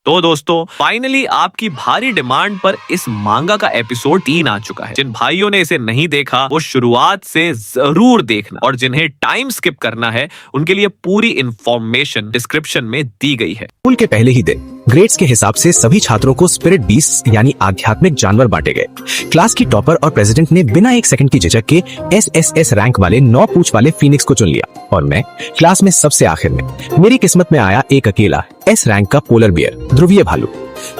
तो दोस्तों फाइनली आपकी भारी डिमांड पर इस मांगा का एपिसोड 3 आ चुका है। जिन भाइयों ने इसे नहीं देखा वो शुरुआत से जरूर देखना, और जिन्हें टाइम स्किप करना है उनके लिए पूरी इंफॉर्मेशन डिस्क्रिप्शन में दी गई है। स्कूल के पहले ही दिन ग्रेड्स के हिसाब से सभी छात्रों को स्पिरिट बीस्ट यानी आध्यात्मिक जानवर बांटे गए। क्लास की टॉपर और प्रेसिडेंट ने बिना एक सेकंड की झिझक के SSS रैंक वाले 9 पूंछ वाले फीनिक्स को चुन लिया और मैं क्लास में सबसे आखिर में। मेरी किस्मत में आया एक अकेला S रैंक का पोलर बियर ध्रुवीय भालू।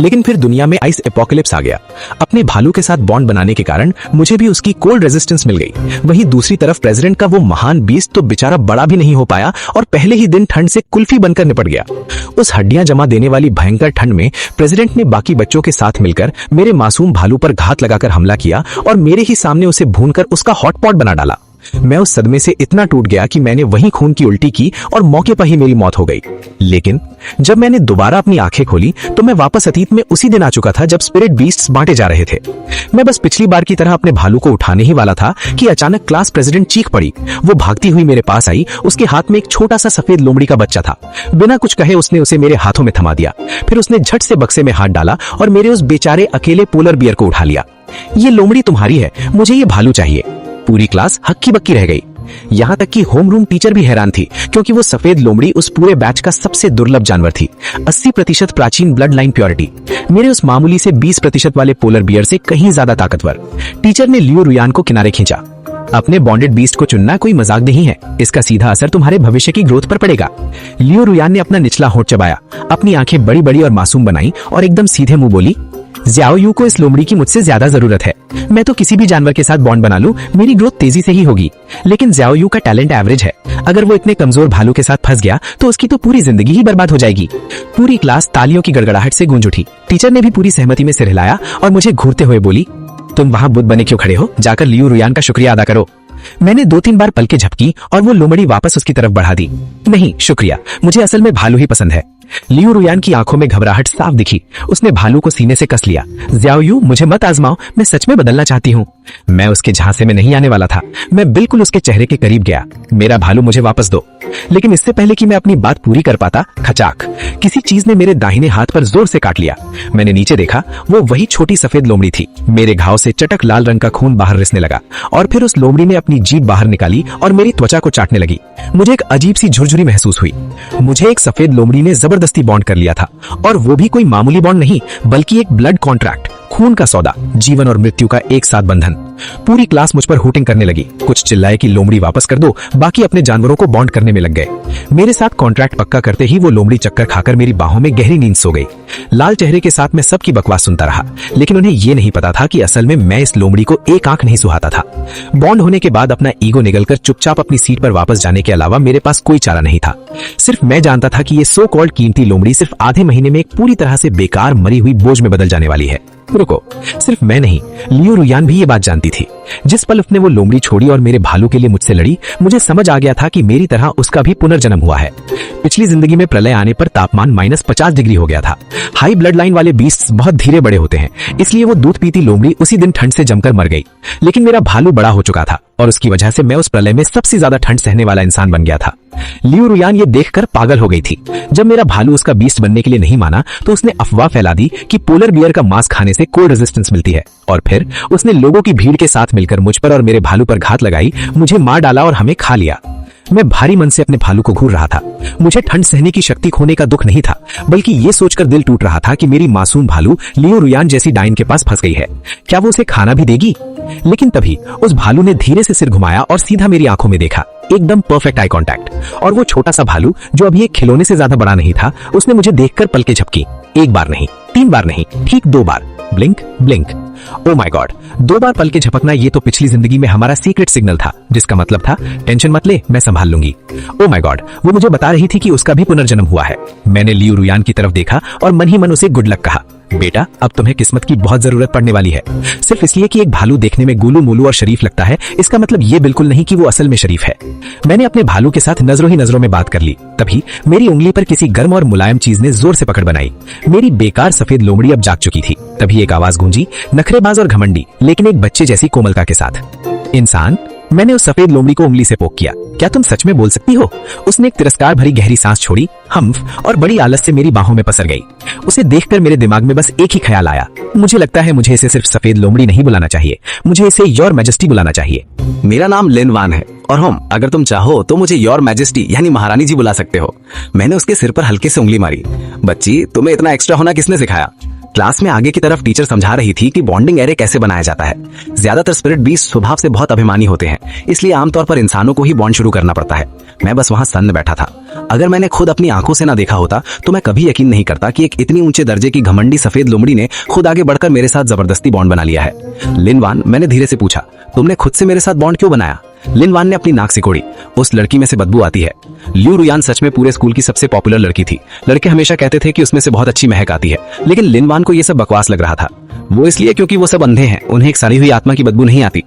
लेकिन फिर दुनिया में आइस एपोकलिप्स आ गया। अपने भालू के साथ बॉन्ड बनाने के कारण मुझे भी उसकी कोल्ड रेजिस्टेंस मिल गई। वहीं दूसरी तरफ प्रेसिडेंट का वो महान बीस्ट तो बेचारा बड़ा भी नहीं हो पाया और पहले ही दिन ठंड से कुल्फी बनकर निपट गया। उस हड्डियां जमा देने वाली भयंकर ठंड में प्रेसिडेंट ने बाकी बच्चों के साथ मिलकर मेरे मासूम भालू पर घात लगाकर हमला किया और मेरे ही सामने उसे भूनकर उसका हॉटपॉट बना डाला। मैं उस सदमे से इतना टूट गया कि मैंने वहीं खून की उल्टी की और मौके पर ही मेरी मौत हो गई। लेकिन जब मैंने दोबारा अपनी आंखें खोली तो मैं वापस अतीत में उसी दिन आ चुका था जब स्पिरिट बीस्ट्स बांटे जा रहे थे। मैं बस पिछली बार की तरह अपने भालू को उठाने ही वाला था कि अचानक क्लास प्रेसिडेंट चीख पड़ी। वो भागती हुई मेरे पास आई। उसके हाथ में एक छोटा सा सफेद लोमड़ी का बच्चा था। बिना कुछ कहे उसने उसे मेरे हाथों में थमा दिया। फिर उसने झट से बक्से में हाथ डाला और मेरे उस बेचारे अकेले पोलर बियर को उठा लिया। ये लोमड़ी तुम्हारी है, मुझे ये भालू चाहिए। पूरी क्लास हक्की बक्की रह गई। यहाँ तक कि होमरूम टीचर भी हैरान थी, क्योंकि वो सफेद लोमड़ी उस पूरे बैच का सबसे दुर्लभ जानवर थी। 80% प्राचीन ब्लड लाइन प्योरिटी, मेरे उस मामूली से 20% वाले पोलर बियर से कहीं ज्यादा ताकतवर। टीचर ने लियो रुयान को किनारे खींचा। अपने बॉन्डेड बीस्ट को चुनना कोई मजाक नहीं है, इसका सीधा असर तुम्हारे भविष्य की ग्रोथ पर पड़ेगा। लियो रुयान ने अपना निचला होंठ चबाया, अपनी आंखें बड़ी बड़ी और मासूम बनाई और एकदम सीधे मुंह बोली, ज़्याओ यू को इस लोमड़ी की मुझसे ज्यादा जरूरत है। मैं तो किसी भी जानवर के साथ बॉन्ड बना लूं, मेरी ग्रोथ तेजी से ही होगी। लेकिन ज़्याओ यू का टैलेंट एवरेज है। अगर वो इतने कमजोर भालू के साथ फंस गया तो उसकी तो पूरी जिंदगी ही बर्बाद हो जाएगी। पूरी क्लास तालियों की गड़गड़ाहट से गूंज उठी। टीचर ने भी पूरी सहमति में सिर हिलाया और मुझे घूरते हुए बोली, तुम वहां बुद्ध बने क्यों खड़े हो? जाकर लियो रुयान का शुक्रिया अदा करो। मैंने 2-3 बार पलकें झपकी और वो लोमड़ी वापस उसकी तरफ बढ़ा दी। नहीं शुक्रिया, मुझे असल में भालू ही पसंद है। लियो रुयान की आंखों में घबराहट साफ दिखी। उसने भालू को सीने से कस लिया। ज़्याओ यू, मुझे मत आजमाओ, मैं सच में बदलना चाहती हूँ। मैं उसके झांसे में नहीं आने वाला था। मैं बिल्कुल उसके चेहरे के करीब गया। मेरा भालू मुझे वापस दो। लेकिन इससे पहले कि मैं अपनी बात पूरी कर पाता, खचाक, किसी चीज ने मेरे दाहिने हाथ पर जोर से काट लिया। मैंने नीचे देखा, वो वही छोटी सफेद लोमड़ी थी। मेरे घाव से चटक लाल रंग का खून बाहर रिसने लगा और फिर उस लोमड़ी ने अपनी जीभ बाहर निकाली और मेरी त्वचा को चाटने लगी। मुझे एक अजीब सी झुरझुरी महसूस हुई। मुझे एक सफेद लोमड़ी ने जबरदस्ती बॉन्ड कर लिया था, और वो भी कोई मामूली बॉन्ड नहीं, बल्कि एक ब्लड कॉन्ट्रैक्ट, खून का सौदा, जीवन और मृत्यु का एक साथ बंधन। पूरी क्लास मुझ पर हूटिंग करने लगी। कुछ चिल्लाए कि लोमड़ी वापस कर दो, बाकी अपने जानवरों को बॉन्ड करने में लग गए। मेरे साथ कॉन्ट्रैक्ट पक्का करते ही वो लोमड़ी चक्कर खाकर मेरी बाहों में गहरी नींद सो गई। लाल चेहरे के साथ मैं सबकी बकवास सुनता रहा, लेकिन उन्हें ये नहीं पता था कि असल में मैं इस लोमड़ी को एक आंख नहीं सुहाता था। बॉन्ड होने के बाद अपना ईगो निगलकर चुपचाप अपनी सीट पर वापस जाने के अलावा मेरे पास कोई चारा नहीं था। सिर्फ मैं जानता था कि ये सो कॉल्ड कीमती लोमड़ी सिर्फ आधे महीने में एक पूरी तरह से बेकार मरी हुई बोझ में बदल जाने वाली है। रुको, सिर्फ मैं नहीं, लियो रुयान भी ये बात जानती थी। जिस पल उसने वो लोमड़ी छोड़ी और मेरे भालू के लिए मुझसे लड़ी, मुझे समझ आ गया था कि मेरी तरह उसका भी पुनर्जन्म हुआ है। पिछली जिंदगी में प्रलय आने पर तापमान -50 डिग्री हो गया था। हाई ब्लड लाइन वाले बीस्ट बहुत धीरे बड़े होते हैं, इसलिए वो दूध पीती लोमड़ी उसी दिन ठंड से जमकर मर गई। लेकिन मेरा भालू बड़ा हो चुका था और उसकी वजह से मैं उस प्रलय में सबसे ज्यादा ठंड सहने वाला इंसान बन गया था। लियो रुयान ये देखकर पागल हो गई थी। जब मेरा भालू उसका बीस्ट बनने के लिए नहीं माना तो उसने अफवाह फैला दी कि पोलर बियर का मांस खाने से कोल्ड रेजिस्टेंस मिलती है, और फिर उसने लोगों की भीड़ के साथ मिलकर मुझ पर और मेरे भालू पर घात लगाई, मुझे मार डाला और हमें खा लिया। मैं भारी मन से अपने भालू को घूर रहा था। मुझे ठंड सहने की शक्ति खोने का दुख नहीं था, बल्कि ये सोचकर दिल टूट रहा था कि मेरी मासूम भालू लियो रुयान जैसी डाइन के पास फंस गई है। क्या वो उसे खाना भी देगी? लेकिन तभी उस भालू ने धीरे से सिर घुमाया और सीधा मेरी आंखों में देखा। एकदम परफेक्ट आई कांटेक्ट। और वो छोटा सा भालू, जो अभी एक खिलौने से ज्यादा बड़ा नहीं था, उसने मुझे देखकर पलकें झपकी। 1 बार नहीं, 3 बार नहीं, ठीक 2 बार। Blink blink. Oh my God, 2 बार पलकें झपकना, ये तो पिछली जिंदगी में हमारा सीक्रेट सिग्नल था, जिसका मतलब था टेंशन मत ले, मैं संभाल लूंगी। ओ माय गॉड, वो मुझे बता रही थी कि उसका भी पुनर्जन्म हुआ है। मैंने लियो रुयान की तरफ देखा और मन ही मन उसे गुड लक कहा। बेटा, अब तुम्हें किस्मत की बहुत जरूरत पड़ने वाली है। सिर्फ इसलिए कि एक भालू देखने में गोलू मोलू और शरीफ लगता है, इसका मतलब ये बिल्कुल नहीं कि वो असल में शरीफ है। मैंने अपने भालू के साथ नजरों ही नजरों में बात कर ली। तभी मेरी उंगली पर किसी गर्म और मुलायम चीज ने जोर से पकड़ बनाई। मेरी बेकार सफेद लोमड़ी अब जाग चुकी थी। तभी एक आवाज गूंजी, नखरेबाज और घमंडी, लेकिन एक बच्चे जैसी कोमलता के साथ। इंसान, मैंने उस सफेद लोमड़ी को उंगली से पोक किया। क्या तुम सच में बोल सकती हो? उसने एक तिरस्कार भरी गहरी सांस छोड़ी, हम्फ, और बड़ी आलस से मेरी बाहों में पसर गई। उसे देखकर मेरे दिमाग में बस एक ही ख्याल आया, मुझे लगता है मुझे इसे सिर्फ सफेद लोमड़ी नहीं बुलाना चाहिए, मुझे इसे योर मैजेस्टी बुलाना चाहिए। मेरा नाम लिन वान है और अगर तुम चाहो तो मुझे योर मैजेस्टी यानी महारानी जी बुला सकते हो। मैंने उसके सिर पर हल्के से उंगली मारी। बच्ची, तुम्हें इतना एक्स्ट्रा होना किसने सिखाया? क्लास में आगे की तरफ टीचर समझा रही थी कि बॉन्डिंग एरे कैसे बनाया जाता है। ज्यादातर स्पिरिट बीस्ट स्वभाव से बहुत अभिमानी होते हैं, इसलिए आमतौर पर इंसानों को ही बॉन्ड शुरू करना पड़ता है। मैं बस वहां सन्न बैठा था। अगर मैंने खुद अपनी आंखों से ना देखा होता तो मैं कभी यकीन नहीं करता कि एक इतनी ऊंचे दर्जे की घमंडी सफेद लोमड़ी ने खुद आगे बढ़कर मेरे साथ जबरदस्ती बॉन्ड बना लिया है। लिन वान, मैंने धीरे से पूछा, तुमने खुद से मेरे साथ बॉन्ड क्यों बनाया? लिन वान ने अपनी नाक सिकोड़ी। उस लड़की में से बदबू आती है। लियू रुयान सच में पूरे स्कूल की सबसे पॉपुलर लड़की थी। लड़के हमेशा कहते थे कि उसमें से बहुत अच्छी महक आती है, लेकिन लिन वान को यह सब बकवास लग रहा था। वो इसलिए क्योंकि वो सब अंधे हैं, उन्हें एक सड़ी हुई आत्मा की बदबू नहीं आती।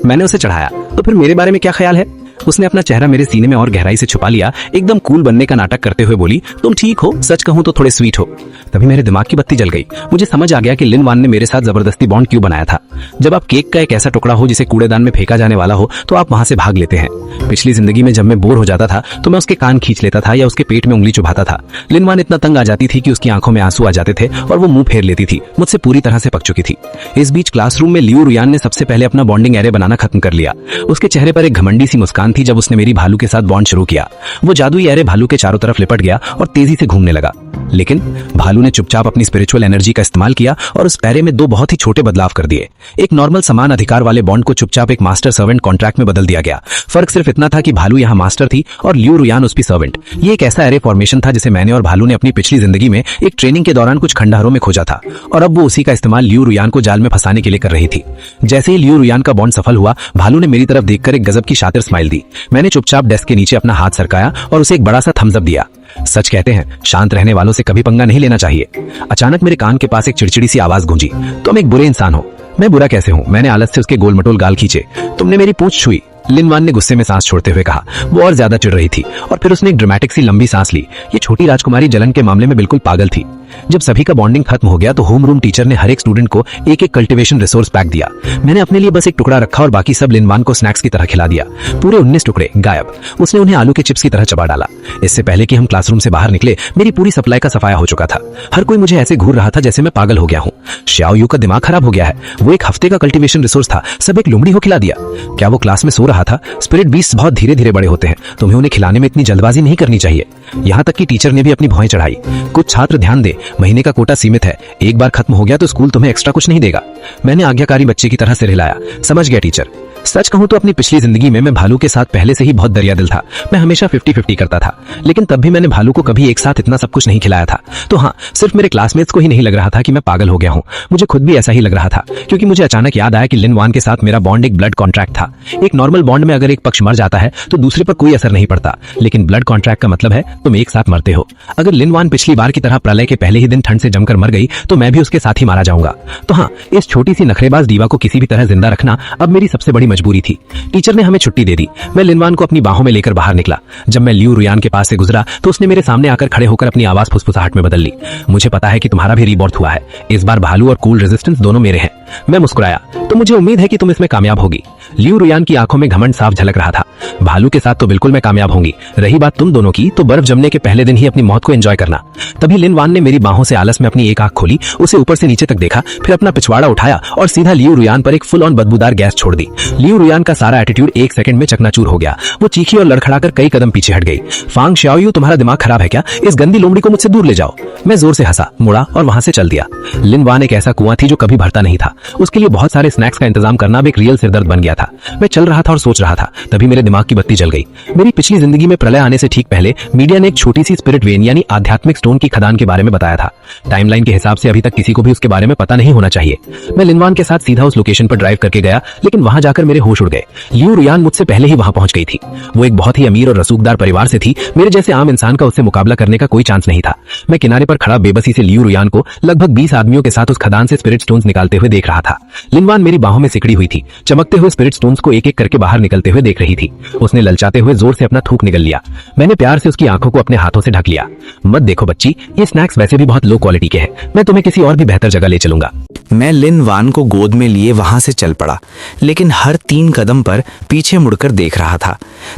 मैंने उसे चढ़ाया, तो फिर मेरे बारे में क्या ख्याल है? उसने अपना चेहरा मेरे सीने में और गहराई से छुपा लिया, एकदम कूल बनने का नाटक करते हुए बोली, तुम ठीक हो, सच कहूं तो थोड़े स्वीट हो। तभी मेरे दिमाग की बत्ती जल गई। मुझे समझ आ गया कि लिन वान ने मेरे साथ जबरदस्ती बॉन्ड क्यों बनाया था। जब आप केक का एक ऐसा टुकड़ा हो जिसे कूड़ेदान में फेंका जाने वाला हो तो आप वहां से भाग लेते हैं। पिछली जिंदगी में जब मैं बोर हो जाता था तो मैं उसके कान खींच लेता था या उसके पेट में उंगली चुभाता था। लिन वान इतना तंग आ जाती थी कि उसकी आंखों में आंसू आ जाते थे और वो मुंह फेर लेती थी। मुझसे पूरी तरह से पक चुकी थी। इस बीच क्लासरूम में लियू रुयान ने सबसे पहले अपना बॉन्डिंग एरे बनाना खत्म कर लिया। उसके चेहरे पर एक घमंडी सी मुस्कान थी जब उसने मेरी भालू के साथ बॉन्ड शुरू किया। वो जादुई एरे भालू के चारों तरफ लिपट गया और तेजी से घूमने लगा। लेकिन भालू ने चुपचाप अपनी स्पिरिचुअल एनर्जी का इस्तेमाल किया और उस पैरे में दो बहुत ही छोटे बदलाव कर दिए। एक नॉर्मल समान अधिकार वाले बॉन्ड को चुपचाप एक मास्टर सर्वेंट कॉन्ट्रैक्ट में बदल दिया गया। फर्क सिर्फ इतना था कि भालू यहाँ मास्टर थी और लियू रुयान उसकी सर्वेंट। ये एक ऐसा एरे फॉर्मेशन था जिसे मैंने और भालू ने अपनी पिछली जिंदगी में एक ट्रेनिंग के दौरान कुछ खंडहरों में खोजा था और अब वो उसी का इस्तेमाल लियू रुयान को जाल में फंसाने के लिए कर रही थी। जैसे ही लियू रुयान का बॉन्ड सफल हुआ, भालू ने मेरी तरफ देखकर एक गजब की शातिर स्माइल दी। मैंने चुपचाप डेस्क के नीचे अपना हाथ सरकाया और उसे एक बड़ा सा थम्स अप दिया। सच कहते हैं, शांत रहने वालों से कभी पंगा नहीं लेना चाहिए। अचानक मेरे कान के पास एक चिड़चिड़ी सी आवाज गूंजी, तुम एक बुरे इंसान हो। मैं बुरा कैसे हूं? मैंने आलस से उसके गोल मटोल गाल खींचे। तुमने मेरी पूंछ छुई, लिन वान ने गुस्से में सांस छोड़ते हुए कहा। वो और ज्यादा चिढ़ रही थी और फिर उसने एक ड्रामेटिक सी लंबी सांस ली। ये छोटी राजकुमारी जलन के मामले में बिल्कुल पागल थी। जब सभी का बॉन्डिंग खत्म हो गया तो होम रूम टीचर ने हर एक स्टूडेंट को एक एक कल्टीवेशन रिसोर्स पैक दिया। मैंने अपने लिए बस एक टुकड़ा रखा और बाकी सब लिन वान को स्नैक्स की तरह खिला दिया। पूरे 19 टुकड़े गायब। उसने उन्हें आलू के चिप्स की तरह चबा डाला। इससे पहले कि हम क्लासरूम से बाहर निकले, मेरी पूरी सप्लाई का सफाया हो चुका था। हर कोई मुझे ऐसे घूर रहा था जैसे मैं पागल हो गया हूँ। श्याओ यू का दिमाग खराब हो गया है। वो एक हफ्ते का कल्टीवेशन रिसोर्स था, सब एक लोमड़ी को खिला दिया। क्या वो क्लास में सो रहा था? स्पिरिट बीस्ट बहुत धीरे धीरे बड़े होते हैं, तुम्हें उन्हें खिलाने में इतनी जल्दबाजी नहीं करनी चाहिए। यहाँ तक कि टीचर ने भी अपनी भौएं चढ़ाई। कुछ छात्र ध्यान दे, महीने का कोटा सीमित है, एक बार खत्म हो गया तो स्कूल तुम्हें एक्स्ट्रा कुछ नहीं देगा। मैंने आज्ञाकारी बच्चे की तरह सिर हिलाया। समझ गया टीचर। सच कहूं तो अपनी पिछली जिंदगी में मैं भालू के साथ पहले से ही बहुत दरिया दिल था। मैं हमेशा 50-50 करता था, लेकिन तब भी मैंने भालू को कभी एक साथ इतना सब कुछ नहीं खिलाया था। तो हाँ, सिर्फ मेरे क्लासमेट्स को ही नहीं लग रहा था कि मैं पागल हो गया हूँ, मुझे खुद भी ऐसा ही लग रहा था। क्योंकि मुझे अचानक याद आया कि लिन वान के साथ मेरा बॉन्ड एक ब्लड कॉन्ट्रैक्ट था। एक नॉर्मल बॉन्ड में अगर एक पक्ष मर जाता है तो दूसरे पर कोई असर नहीं पड़ता, लेकिन ब्लड कॉन्ट्रैक्ट का मतलब है तुम एक साथ मरते हो। अगर लिन वान पिछली बार की तरह प्रलय के पहले ही दिन ठंड से जमकर मर गई तो मैं भी उसके साथ ही मारा जाऊंगा। तो हाँ, इस छोटी सी नखरेबाज दीवा को किसी भी तरह जिंदा रखना अब मेरी सबसे बड़ी मजबूरी थी। टीचर ने हमें छुट्टी दे दी। मैं लिन वान को अपनी बाहों में लेकर बाहर निकला। जब मैं लियू रुयान के पास से गुजरा तो उसने मेरे सामने आकर खड़े होकर अपनी आवाज फुसफुसाहट में बदल ली। मुझे पता है कि तुम्हारा भी रीबॉर्थ हुआ है। इस बार भालू और कूल रेजिस्टेंस दोनों मेरे हैं। मैं मुस्कुराया। तो मुझे उम्मीद है कि तुम इसमें कामयाब होगी। लियू रुयान की आंखों में घमंड साफ झलक रहा था। भालू के साथ तो बिल्कुल मैं कामयाब होंगी। रही बात तुम दोनों की, तो बर्फ जमने के पहले दिन ही अपनी मौत को एंजॉय करना। तभी लिन वान ने मेरी बाहों से आलस में अपनी एक आंख खोली, उसे ऊपर से नीचे तक देखा, फिर अपना पिछवाड़ा उठाया और सीधा लियू रुयान पर एक फुल ऑन बदबूदार गैस छोड़ दी। लियू रुयान का सारा एटीट्यूड एक सेकंड में चकनाचूर हो गया। वो चीखी और लड़खड़ाकर कई कदम पीछे हट गई। फांग श्याओयू, तुम्हारा दिमाग खराब है क्या? इस गंदी लोमड़ी को मुझसे दूर ले जाओ। मैं जोर से हंसा, मुड़ा और वहां से चल दिया। लिन वान एक ऐसा कुआं थी जो कभी भरता नहीं था। उसके लिए बहुत सारे स्नैक्स का इंतजाम करना भी एक रियल सिरदर्द बन गया था। मैं चल रहा था और सोच रहा था, तभी मेरे दिमाग की बत्ती जल गई। मेरी पिछली जिंदगी में प्रलय आने से ठीक पहले मीडिया ने एक छोटी सी स्पिरिट वेन यानी आध्यात्मिक स्टोन की खदान के बारे में बताया था। टाइमलाइन के हिसाब से अभी तक किसी को भी उसके बारे में पता नहीं होना चाहिए। मैं लिन वान के साथ सीधा उस लोकेशन पर ड्राइव करके गया, लेकिन वहां जाकर मेरे होश उड़ गए। लियू रुयान मुझसे पहले ही वहां पहुंच गई थी। वो एक बहुत ही अमीर और रसूखदार परिवार से थी। मेरे जैसे आम इंसान का उससे मुकाबला करने का कोई चांस नहीं था। मैं किनारे पर खड़ा बेबसी से लियू रुयान को लगभग 20 आदमियों के साथ उस खदान से स्पिरिट स्टोन्स निकालते हुए देख देख रहा था। लिनवान मेरी बाहों में सिकड़ी हुई थी, चमकते हुए स्पिरिट स्टोन्स को एक एक करके बाहर निकलते हुए देख रही थी। उसने ललचाते हुए जोर से अपना थूक निगल लिया। मैंने प्यार से उसकी आंखों को अपने हाथों से ढक लिया। मत देखो बच्ची, ये स्नैक्स वैसे भी बहुत लो क्वालिटी के हैं, मैं तुम्हें किसी और भी बेहतर जगह ले चलूंगा। मैं लिनवान को गोद में लिए वहां से चल पड़ा, लेकिन हर 3 कदम पर पीछे मुड़कर देख रहा था।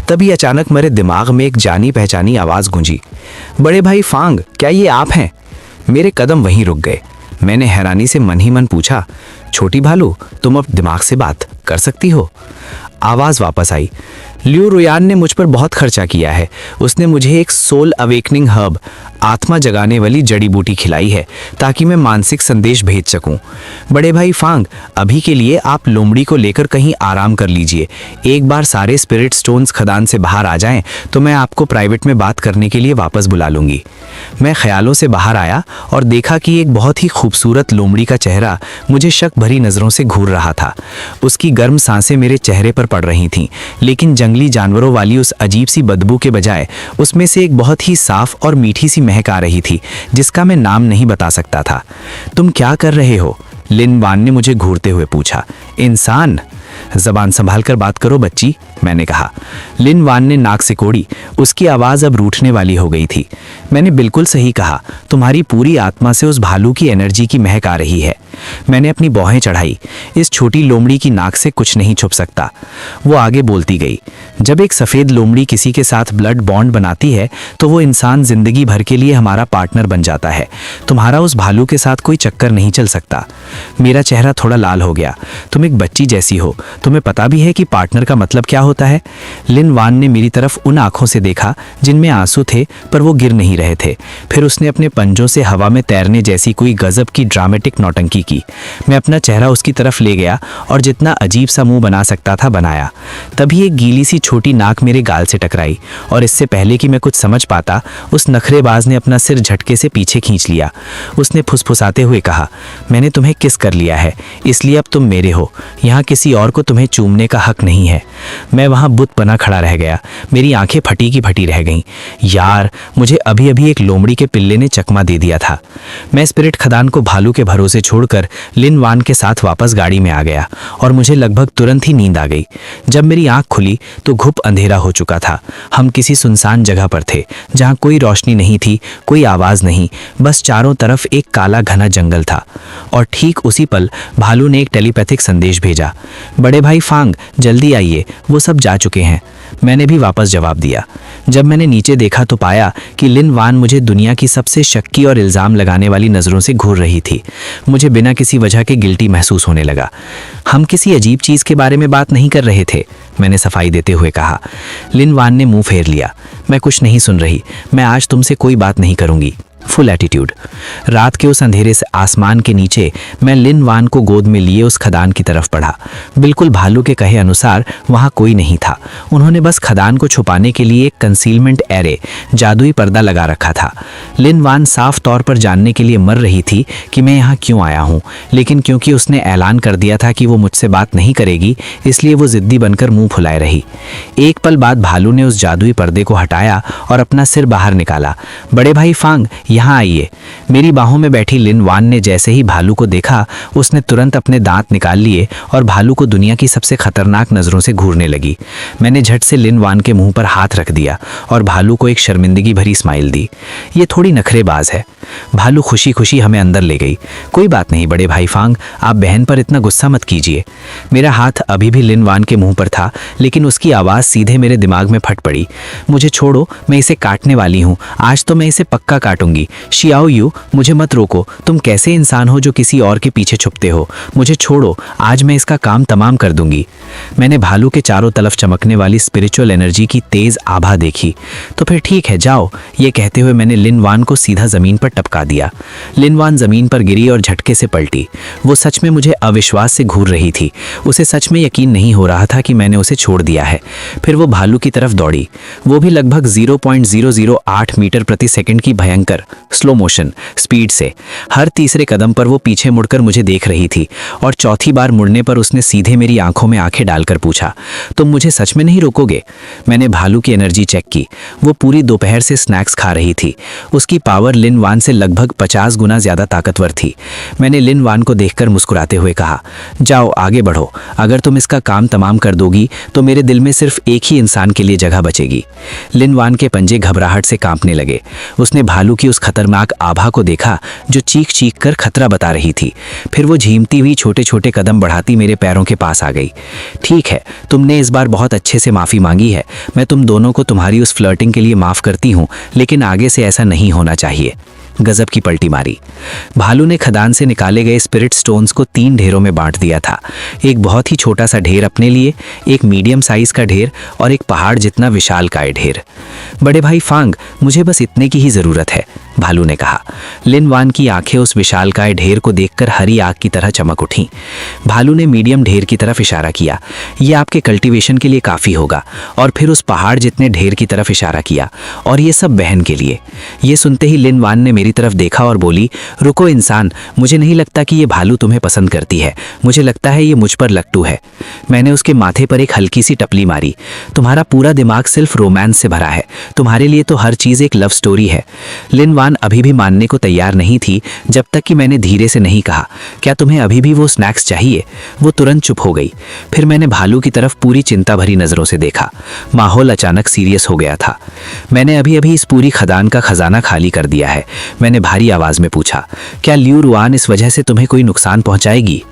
तभी अचानक मेरे दिमाग में एक जानी पहचानी आवाज गूंजी, बड़े भाई फांग, क्या ये आप हैं? मेरे कदम वहीं रुक गए। मैंने हैरानी से मन ही मन पूछा, छोटी भालू, तुम अब दिमाग से बात कर सकती हो? आवाज वापस आई, लियू रुयान ने मुझ पर बहुत खर्चा किया है। उसने मुझे एक सोल अवेकनिंग हर्ब, आत्मा जगाने वाली जड़ी बूटी खिलाई है ताकि मैं मानसिक संदेश भेज सकूं। बड़े भाई फांग, अभी के लिए आप लोमड़ी को लेकर कहीं आराम कर लीजिए। एक बार सारे स्पिरिट स्टोन्स खदान से बाहर आ जाएं तो मैं आपको प्राइवेट में बात करने के लिए वापस बुला लूंगी। मैं ख्यालों से बाहर आया और देखा कि एक बहुत ही खूबसूरत लोमड़ी का चेहरा मुझे शक भरी नजरों से घूर रहा था। उसकी गर्म सांसें मेरे चेहरे पर पड़ रही थीं, लेकिन जंगली जानवरों वाली उस अजीब सी बदबू के बजाय उसमें से एक बहुत ही साफ और मीठी सी महक आ रही थी, जिसका मैं नाम नहीं बता सकता था। तुम क्या कर रहे हो? लिनवान ने मुझे घूरते हुए पूछा। इंसान, जबान संभाल कर बात करो बच्ची, मैंने कहा। लिनवान ने नाक से कोड़ी, उसकी आवाज अब रूठने वाली हो गई थी। मैंने बिल्कुल सही कहा, तुम्हारी पूरी आत्मा से उस भालू की एनर्जी की महक आ रही है। मैंने अपनी भौहें चढ़ाई, इस छोटी लोमड़ी की नाक से कुछ नहीं छुप सकता। वो आगे बोलती गई, जब एक सफेद लोमड़ी किसी के साथ ब्लड बॉन्ड बनाती है तो वो इंसान जिंदगी भर के लिए हमारा पार्टनर बन जाता है। तुम्हारा उस भालू के साथ कोई चक्कर नहीं चल सकता। मेरा चेहरा थोड़ा लाल हो गया। तुम एक बच्ची जैसी हो, तुम्हें पता भी है कि पार्टनर का मतलब क्या होता है? लिनवान ने मेरी तरफ उन आंखों से देखा जिनमें आंसू थे पर वो गिर नहीं रहे थे। फिर उसने अपने पंजों से हवा में तैरने जैसी कोई गजब की ड्रामेटिक नौटंकी की। मैं अपना चेहरा उसकी तरफ ले गया और जितना अजीब सा मुंह बना सकता था बनाया। तभी एक गीली सी छोटी नाक मेरे गाल से टकराई और इससे पहले कि मैं कुछ समझ पाता, उस नखरेबाज ने अपना सिर झटके से पीछे खींच लिया। उसने फुसफुसाते हुए कहा, मैंने तुम्हें किस कर लिया है, इसलिए अब तुम मेरे हो। यहाँ किसी और को तुम्हें चूमने का हक नहीं है। मैं वहां बुत बना खड़ा रह गया। मेरी आंखें फटी की फटी रह गईं। यार, मुझे अभी अभी एक लोमड़ी के पिल्ले ने चकमा दे दिया था। मैं स्पिरिट खदान को भालू के भरोसे छोड़कर लिनवान के साथ वापस गाड़ी में आ गया और मुझे लगभग तुरंत ही नींद आ गई। जब मेरी आंख खुली तो घुप अंधेरा हो चुका था। हम किसी सुनसान जगह पर थे जहां कोई रोशनी नहीं थी, कोई आवाज नहीं, बस चारों तरफ एक काला घना जंगल था। और ठीक उसी पल भालू ने एक टेलीपैथिक संदेश भेजा, बड़े भाई फांग, जल्दी आइए, वो सब जा चुके हैं। मैंने भी वापस जवाब दिया। जब मैंने नीचे देखा तो पाया कि लिनवान मुझे दुनिया की सबसे शक्की और इल्जाम लगाने वाली नजरों से घूर रही थी। मुझे बिना किसी वजह के गिल्टी महसूस होने लगा। हम किसी अजीब चीज के बारे में बात नहीं कर रहे थे, मैंने सफाई देते हुए कहा। लिनवान ने मुंह फेर लिया, मैं कुछ नहीं सुन रही, मैं आज तुमसे कोई बात नहीं करूंगी। Full attitude. रात के उस अंधेरे से आसमान के नीचे मैं लिनवान को गोद में लिए उस खदान की तरफ बढ़ा। बिल्कुल भालू के कहे अनुसार वहां कोई नहीं था। उन्होंने बस खदान को छुपाने के लिए एक कंसीलमेंट एरे, जादुई पर्दा लगा रखा था। लिनवान साफ तौर पर जानने के लिए मर रही थी कि मैं यहाँ क्यों आया हूँ, लेकिन क्योंकि उसने ऐलान कर दिया था कि वो मुझसे बात नहीं करेगी, इसलिए वो जिद्दी बनकर मुंह फुलाए रही। एक पल बाद भालू ने उस जादुई पर्दे को हटाया और अपना सिर बाहर निकाला। बड़े भाई फांग, यहाँ आइए। मेरी बाहों में बैठी लिनवान ने जैसे ही भालू को देखा, उसने तुरंत अपने दांत निकाल लिए और भालू को दुनिया की सबसे खतरनाक नजरों से घूरने लगी। मैंने झट से लिनवान के मुंह पर हाथ रख दिया और भालू को एक शर्मिंदगी भरी स्माइल दी। ये थोड़ी नखरेबाज है। भालू खुशी खुशी हमें अंदर ले गई। कोई बात नहीं बड़े भाई फांग, आप बहन पर इतना गुस्सा मत कीजिए। मेरा हाथ अभी भी लिनवान के मुंह पर था, लेकिन उसकी आवाज सीधे मेरे दिमाग में फट पड़ी। मुझे छोड़ो, मैं इसे काटने वाली हूँ। आज तो मैं इसे पक्का काटूंगी। शियाओ यू, मुझे मत रोको। तुम कैसे इंसान हो जो किसी और के पीछे छुपते हो? मुझे छोड़ो, आज मैं इसका काम तमाम कर दूंगी। मैंने भालू के चारों तरफ चमकने वाली स्पिरिचुअल एनर्जी की तेज आभा देखी। तो फिर ठीक है, जाओ। ये कहते हुए मैंने लिनवान को सीधा जमीन पर टपका दिया। लिनवान जमीन पर गिरी और झटके से पलटी। वो सच में मुझे अविश्वास से घूर रही थी। उसे सच में यकीन नहीं हो रहा था कि मैंने उसे छोड़ दिया है। फिर वो भालू की तरफ दौड़ी, वो भी लगभग 0.008 मीटर प्रति सेकंड की भयंकर स्लो मोशन स्पीड से। हर तीसरे कदम पर वो पीछे मुड़कर मुझे देख रही थी और चौथी बार मुड़ने पर उसने सीधे मेरी आंखों में आंखें डालकर पूछा, तुम मुझे सच में नहीं रोकोगे? मैंने भालू की एनर्जी चेक की। वो पूरी दोपहर से स्नैक्स खा रही थी। उसकी पावर लिन वान से लगभग 50 गुना ज्यादा ताकतवर थी। मैंने लिन वान को देखकर मुस्कुराते हुए कहा, जाओ आगे बढ़ो। अगर तुम इसका काम तमाम कर दोगी तो मेरे दिल में सिर्फ एक ही इंसान के लिए जगह बचेगी। लिन वान के पंजे घबराहट से कांपने लगे। उसने भालू की उस खतरनाक आभा को देखा जो चीख चीख कर खतरा बता रही थी। फिर वो झीमती हुई छोटे छोटे कदम बढ़ाती मेरे पैरों के पास आ गई। ठीक है, तुमने इस बार बहुत अच्छे से माफी मांगी है। मैं तुम दोनों को तुम्हारी उस फ्लर्टिंग के लिए माफ करती हूँ, लेकिन आगे से ऐसा नहीं होना चाहिए। गजब की पलटी मारी। भालू ने खदान से निकाले गए स्पिरिट स्टोन्स को 3 ढेरों में बांट दिया था। एक बहुत ही छोटा सा ढेर अपने लिए, एक मीडियम साइज का ढेर और एक पहाड़ जितना विशालकाय ढेर। बड़े भाई फांग, मुझे बस इतने की ही जरूरत है, भालू ने कहा। लिन वान की आंखें उस विशालकाय ढेर को देखकर हरी आग की तरह चमक उठीं। भालू ने मीडियम ढेर की तरफ इशारा किया, यह आपके कल्टीवेशन के लिए काफी होगा। और फिर उस पहाड़ जितने ढेर की तरफ इशारा किया, और ये सब बहन के लिए। ये सुनते ही लिन वान ने मेरी तरफ देखा और बोली, रुको इंसान, मुझे नहीं लगता कि ये भालू तुम्हें पसंद करती है। मुझे लगता है ये मुझ पर लट्टू है। मैंने उसके माथे पर एक हल्की सी टपली मारी। तुम्हारा पूरा दिमाग सिर्फ रोमांस से भरा है। तुम्हारे लिए तो हर चीज एक लव स्टोरी है। लिन वान अभी भी मानने को तैयार नहीं थी, जब तक कि मैंने धीरे से नहीं कहा, क्या तुम्हें अभी भी वो स्नैक्स चाहिए? वो तुरंत चुप हो गई। फिर मैंने भालू की तरफ पूरी चिंता भरी नजरों से देखा। माहौल अचानक सीरियस हो गया था। मैंने अभी अभी इस पूरी खदान का खजाना खाली कर दिया है। मैंने भारी आवाज में पूछा, क्या लियू रुआन इस वजह से तुम्हें कोई नुकसान पहुंचाएगी?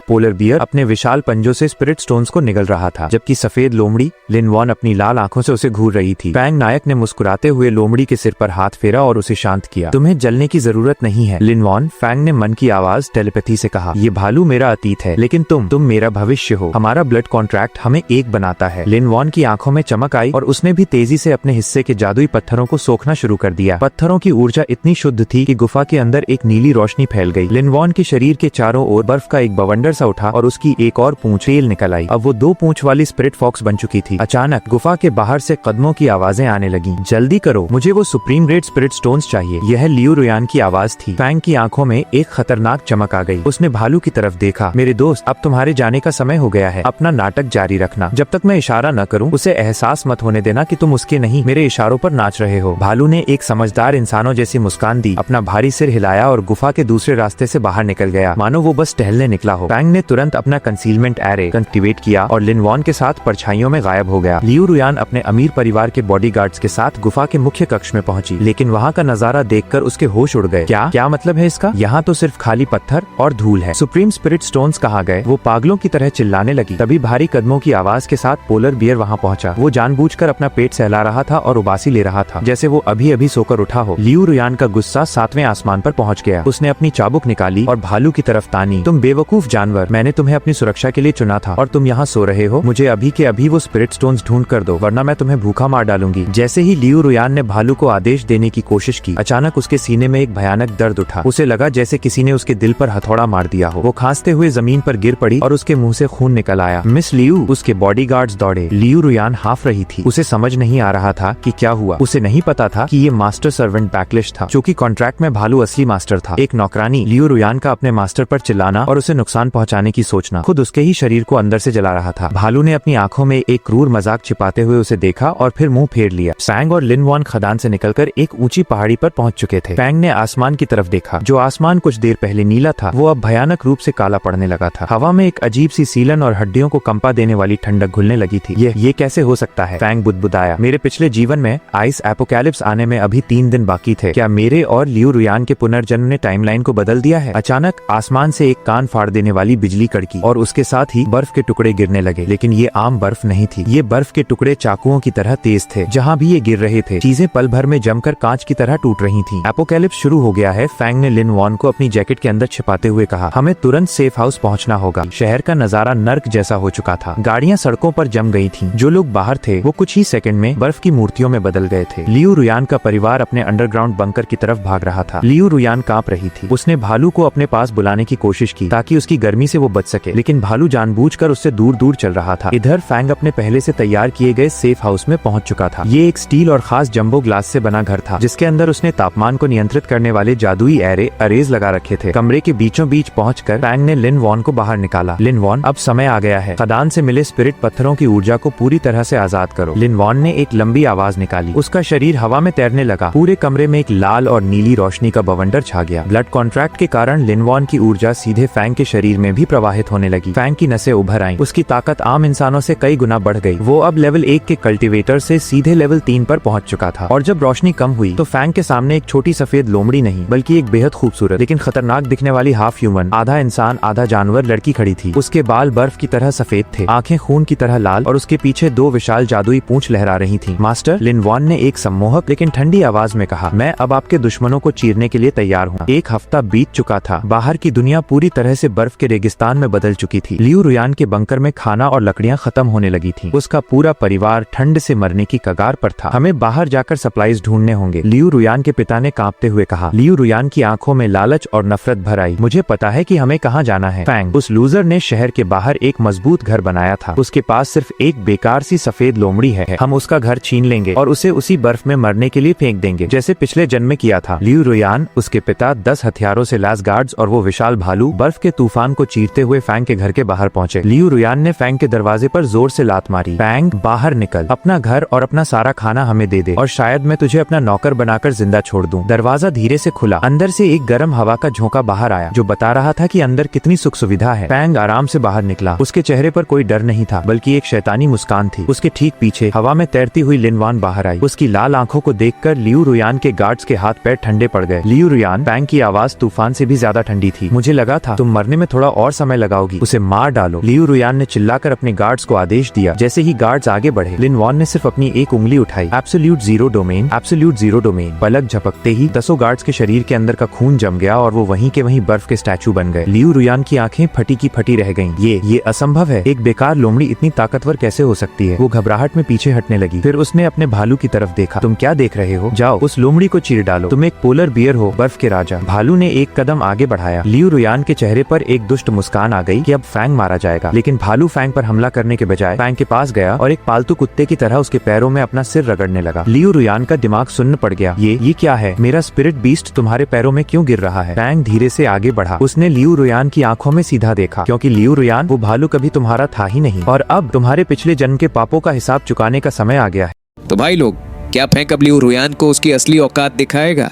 पोलर बियर अपने विशाल पंजों से स्पिरिट स्टोन्स को निगल रहा था, जबकि सफेद लोमड़ी लिन वान अपनी लाल आंखों से उसे घूर रही थी। फैंग नायक ने मुस्कुराते हुए लोमड़ी के सिर पर हाथ फेरा और उसे शांत किया। तुम्हें जलने की जरूरत नहीं है लिन वान, फैंग ने मन की आवाज टेलीपैथी से कहा। ये भालू मेरा अतीत है, लेकिन तुम मेरा भविष्य हो। हमारा ब्लड कॉन्ट्रैक्ट हमें एक बनाता है। लिन वान की आंखों में चमक आई और उसने भी तेजी से अपने हिस्से के जादुई पत्थरों को सोखना शुरू कर दिया। पत्थरों की ऊर्जा इतनी शुद्ध थी कि गुफा के अंदर एक नीली रोशनी फैल गई। लिन वान के शरीर के चारों ओर बर्फ का एक बवंडर सा उठा और उसकी एक और पूंछ तेल निकल आई। अब वो 2 पूंछ वाली स्पिरिट फॉक्स बन चुकी थी। अचानक गुफा के बाहर से कदमों की आवाजें आने लगी। जल्दी करो, मुझे वो सुप्रीम ग्रेड स्पिरिट स्टोन्स चाहिए। यह लियू रुयान की आवाज थी। फैंग की आंखों में एक खतरनाक चमक आ गई। उसने भालू की तरफ देखा। मेरे दोस्त, अब तुम्हारे जाने का समय हो गया है। अपना नाटक जारी रखना। जब तक मैं इशारा न करूं, उसे एहसास मत होने देना कि तुम उसके नहीं, मेरे इशारों पर नाच रहे हो। भालू ने एक समझदार इंसानों जैसी मुस्कान दी, अपना भारी सिर हिलाया और गुफा के दूसरे रास्ते से बाहर निकल गया, मानो वो बस टहलने निकला हो। फैंग ने तुरंत अपना कंसीलमेंट एरे एक्टिवेट किया और लिन वान के साथ परछाइयों में गायब हो गया। लियू रुयान अपने अमीर परिवार के बॉडीगार्ड्स के साथ गुफा के मुख्य कक्ष में पहुंची, लेकिन वहां का नजारा देखकर उसके होश उड़ गए। क्या मतलब है इसका? यहाँ तो सिर्फ खाली पत्थर और धूल है। सुप्रीम स्पिरिट स्टोन्स कहाँ गए? वो पागलों की तरह चिल्लाने लगी। तभी भारी कदमों की आवाज के साथ पोलर बियर वहाँ पहुंचा। वो जानबूझकर अपना पेट सहला रहा था और उबासी ले रहा था, जैसे वो अभी अभी सोकर उठा हो। लियू रुयान का गुस्सा 7वें आसमान पर पहुंच गया। उसने अपनी चाबुक निकाली और भालू की तरफ तानी। तुम बेवकूफ जानवर, मैंने तुम्हें अपनी सुरक्षा के लिए चुना था और तुम यहाँ सो रहे हो। मुझे अभी के अभी वो स्पिरिट स्टोन्स ढूंढ कर दो, वरना मैं तुम्हें भूखा मार डालूंगी। जैसे ही लियू रुयान ने भालू को आदेश देने की कोशिश की, अचानक उसके सीने में एक भयानक दर्द उठा। उसे लगा जैसे किसी ने उसके दिल पर हथौड़ा मार दिया हो। वो खांसते हुए जमीन पर गिर पड़ी और उसके मुंह से खून निकल आया। मिस लियू, उसके बॉडीगार्ड्स दौड़े। लियू रुयान हाफ रही थी। उसे समझ नहीं आ रहा था कि क्या हुआ। उसे नहीं पता था कि ये मास्टर सर्वेंट बैकलिश था, क्योंकि कॉन्ट्रैक्ट में भालू असली मास्टर था। एक नौकरानी लियू रुयान का अपने मास्टर पर चिल्लाना और उसे नुकसान पहुंचाने की सोचना खुद उसके ही शरीर को अंदर से जला रहा था। भालू ने अपनी आंखों में एक क्रूर मजाक छिपाते हुए उसे देखा और फिर मुंह फेर लिया। फैंग और लिन वान खदान से निकलकर एक ऊंची पहाड़ी पर पहुंच चुके थे। फैंग ने आसमान की तरफ देखा। जो आसमान कुछ देर पहले नीला था, वो अब भयानक रूप से काला पड़ने लगा था। हवा में एक अजीब सी सीलन और हड्डियों को कंपा देने वाली ठंडक घुलने लगी थी। ये कैसे हो सकता है? फैंग बुदबुदाया। मेरे पिछले जीवन में आइस एपोकैलिप्स आने में अभी 3 दिन बाकी थे। क्या मेरे और लियू रुयान के पुनर्जन्म ने टाइमलाइन को बदल दिया है? अचानक आसमान से एक कान फाड़ देने वाली बिजली कड़की और उसके साथ ही बर्फ के टुकड़े गिरने लगे। लेकिन ये आम बर्फ नहीं थी। ये बर्फ के टुकड़े चाकुओं की तरह तेज थे। जहाँ भी ये गिर रहे थे, चीजें पल भर में जमकर कांच की तरह टूट रही थीं। एपोकैलिप्स शुरू हो गया है। फैंग ने लिन वान को अपनी जैकेट के अंदर छिपाते हुए कहा, हमें तुरंत सेफ हाउस पहुंचना होगा। शहर का नजारा नर्क जैसा हो चुका था। गाड़ियां सड़कों पर जम गई थीं। जो लोग बाहर थे वो कुछ ही सेकंड में बर्फ की मूर्तियों में बदल गए थे। लियू रुयान का परिवार अपने अंडरग्राउंड बंकर की तरफ भाग रहा था। लियू रुयान कांप रही थी। उसने भालू को अपने पास बुलाने की कोशिश की ताकि उसकी गर्मी गर्मी से वो बच सके, लेकिन भालू जानबूझकर उससे दूर दूर चल रहा था। इधर फैंग अपने पहले से तैयार किए गए सेफ हाउस में पहुंच चुका था। ये एक स्टील और खास जंबो ग्लास से बना घर था, जिसके अंदर उसने तापमान को नियंत्रित करने वाले जादुई अरेज लगा रखे थे। कमरे के बीचों बीच पहुंचकर फैंग ने लिन वॉन को बाहर निकाला। लिन वॉन, अब समय आ गया है, खदान से मिले स्पिरिट पत्थरों की ऊर्जा को पूरी तरह से आजाद करो। लिन वॉन ने एक लंबी आवाज निकाली। उसका शरीर हवा में तैरने लगा। पूरे कमरे में एक लाल और नीली रोशनी का बवंडर छा गया। ब्लड कॉन्ट्रैक्ट के कारण लिन वॉन की ऊर्जा सीधे फैंग के शरीर में भी प्रवाहित होने लगी। फैंग की नसें उभर आईं। उसकी ताकत आम इंसानों से कई गुना बढ़ गई। वो अब लेवल 1 के कल्टीवेटर से सीधे लेवल 3 पर पहुंच चुका था। और जब रोशनी कम हुई तो फैंग के सामने एक छोटी सफेद लोमड़ी नहीं, बल्कि एक बेहद खूबसूरत लेकिन खतरनाक दिखने वाली हाफ ह्यूमन, आधा इंसान आधा जानवर लड़की खड़ी थी। उसके बाल बर्फ की तरह सफेद थे, आंखें खून की तरह लाल, और उसके पीछे 2 विशाल जादुई पूंछ लहरा रही थी। मास्टर, लिन वॉन ने एक सम्मोहक लेकिन ठंडी आवाज में कहा, मैं अब आपके दुश्मनों को चीरने के लिए तैयार हूँ। 1 हफ्ता बीत चुका था। बाहर की दुनिया पूरी तरह से बर्फ के रेगिस्तान में बदल चुकी थी। लियू रुयान के बंकर में खाना और लकड़ियां खत्म होने लगी थी। उसका पूरा परिवार ठंड से मरने की कगार पर था। हमें बाहर जाकर सप्लाईज ढूंढने होंगे, लियू रुयान के पिता ने कांपते हुए कहा। लियू रुयान की आंखों में लालच और नफरत भर आई। मुझे पता है कि हमें कहाँ जाना है। फैंग, उस लूजर ने शहर के बाहर एक मजबूत घर बनाया था। उसके पास सिर्फ एक बेकार सी सफेद लोमड़ी है। हम उसका घर छीन लेंगे और उसे उसी बर्फ में मरने के लिए फेंक देंगे, जैसे पिछले जन्म में किया था। लियू रुयान, उसके पिता, 10 हथियारों से लैस गार्ड्स और वो विशाल भालू बर्फ के तूफान को चीरते हुए फैंग के घर के बाहर पहुंचे। लियू रुयान ने फैंग के दरवाजे पर जोर से लात मारी। फैंग, बाहर निकल, अपना घर और अपना सारा खाना हमें दे दे और शायद मैं तुझे अपना नौकर बनाकर जिंदा छोड़ दूं। दरवाजा धीरे से खुला। अंदर से एक गर्म हवा का झोंका बाहर आया, जो बता रहा था कि अंदर कितनी सुख सुविधा है। फैंग आराम से बाहर निकला। उसके चेहरे पर कोई डर नहीं था, बल्कि एक शैतानी मुस्कान थी। उसके ठीक पीछे हवा में तैरती हुई लिन वॉन बाहर आई। उसकी लाल आंखों को देखकर लियू रुयान के गार्ड्स के हाथ पैर ठंडे पड़ गए। लियू रुयान, फैंग की आवाज तूफान से भी ज्यादा ठंडी थी। मुझे लगा था तुम मरने में थोड़ा और समय लगाओगी, उसे मार डालो। लियू रुयान ने चिल्लाकर अपने गार्ड्स को आदेश दिया। जैसे ही गार्ड्स आगे बढ़े, लिन वॉन ने सिर्फ अपनी एक उंगली उठाई। Absolute zero domain, absolute zero domain. पलक झपकते ही 10 गार्ड्स के शरीर के अंदर का खून जम गया और वो वहीं के वहीं बर्फ के स्टैचू बन गए। लियू रुयान की आंखें फटी की फटी रह गईं। ये असंभव है। एक बेकार लोमड़ी इतनी ताकतवर कैसे हो सकती है? वो घबराहट में पीछे हटने लगी। फिर उसने अपने भालू की तरफ देखा। तुम क्या देख रहे हो? जाओ, उस लोमड़ी को चीर डालो। तुम एक पोलर बियर हो, बर्फ के राजा। भालू ने एक कदम आगे बढ़ाया। लियू रुयान के चेहरे पर एक दुष्ट मुस्कान आ गई कि अब फैंग मारा जाएगा। लेकिन भालू फैंग पर हमला करने के बजाय फैंग के पास गया और एक पालतू कुत्ते की तरह उसके पैरों में अपना सिर रगड़ने लगा। लियू रुयान का दिमाग सुन्न पड़ गया। ये क्या है? मेरा स्पिरिट बीस्ट तुम्हारे पैरों में क्यों गिर रहा है? फैंग धीरे से आगे बढ़ा। उसने लियू रुयान की आंखों में सीधा देखा, क्योंकि लियू रुयान, वो भालू कभी तुम्हारा था ही नहीं, और अब तुम्हारे पिछले जन्म के पापों का हिसाब चुकाने का समय आ गया है। तो भाई लोग, क्या फैंक अब लियू रुयान को उसकी असली औकात दिखाएगा,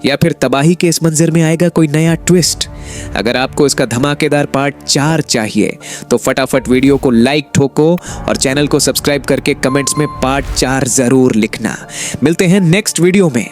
या फिर तबाही के इस मंजर में आएगा कोई नया ट्विस्ट? अगर आपको इसका धमाकेदार पार्ट 4 चाहिए तो फटाफट वीडियो को लाइक ठोको और चैनल को सब्सक्राइब करके कमेंट्स में पार्ट 4 जरूर लिखना। मिलते हैं नेक्स्ट वीडियो में।